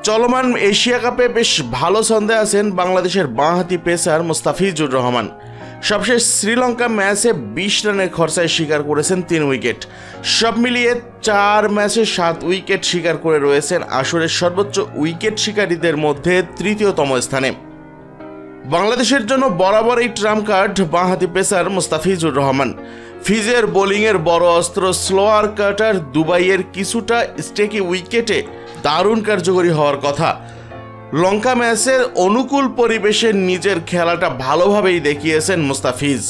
চলমান এশিয়া কাপে বেশ ভালো ছন্দে আছেন বাংলাদেশের বাঁহাতি পেসার মুস্তাফিজুর রহমান। সবশেষ শ্রীলঙ্কা ম্যাচে 20 রানের খরচায় শিকার করেছেন 3 উইকেট। সব মিলিয়ে 4 ম্যাচে 7 উইকেট শিকার করে রয়েছেন আসরের সর্বোচ্চ উইকেট শিকারীদের মধ্যে তৃতীয়তম স্থানে। বাংলাদেশের জন্য বরাবরই ট্রাম্প কার্ড বাঁহাতি পেসার মুস্তাফিজুর রহমান। ফিজের বোলিংয়ের বড় অস্ত্র স্লোয়ার কাটার দুবাইয়ের কিছুটা স্টেকি উইকেটে দারুণ কার্যকরী হওয়ার কথা। লঙ্কা ম্যাচের অনুকূল পরিবেশে নিজের খেলাটা ভালোভাবেই দেখিয়েছেন মুস্তাফিজ।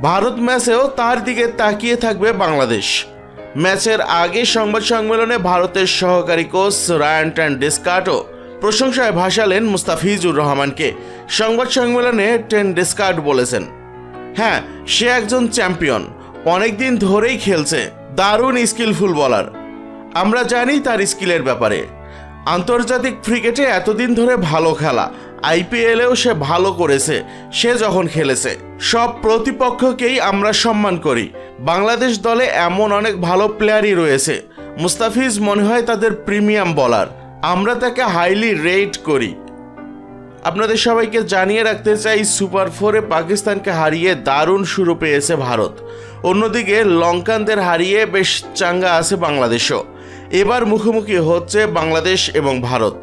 ভারত ম্যাচেও তার দিকে তাকিয়ে থাকবে বাংলাদেশ। ম্যাচের আগে সংবাদ সম্মেলনে ভারতের সহকারী কোচ রায়ান টেন্ডুলকারও প্রশংসায় ভাসালেন মুস্তাফিজুর রহমানকে। সংবাদ সম্মেলনে টেন্ডুলকার বলেছেন, হ্যাঁ, সে একজন চ্যাম্পিয়ন, অনেকদিন ধরেই খেলছে, দারুণ স্কিলফুল বলার। আমরা জানি তার স্কিলের ব্যাপারে। আন্তর্জাতিক ক্রিকেটে এতদিন ধরে ভালো খেলা, আইপিএলেও সে ভালো করেছে। সে যখন খেলেছে সব প্রতিপক্ষকেই আমরা সম্মান করি। বাংলাদেশ দলে এমন অনেক ভালো প্লেয়ারই রয়েছে। মুস্তাফিজ মনে হয় তাদের প্রিমিয়াম বলার, আমরা তাকে হাইলি রেট করি। আপনাদের সবাইকে জানিয়ে রাখতে চাই, সুপার 4-এ পাকিস্তানকে হারিয়ে দারুণ শুরু পেয়েছে ভারত। অন্যদিকে লঙ্কানদের হারিয়ে বেশ চাঙ্গা আছে বাংলাদেশও। এবার মুখোমুখি হচ্ছে বাংলাদেশ এবং ভারত।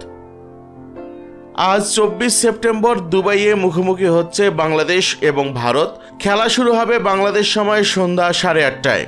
আজ 24 সেপ্টেম্বর দুবাইয়ে মুখোমুখি হচ্ছে বাংলাদেশ এবং ভারত। খেলা শুরু হবে বাংলাদেশ সময় সন্ধ্যা 8:30টায়।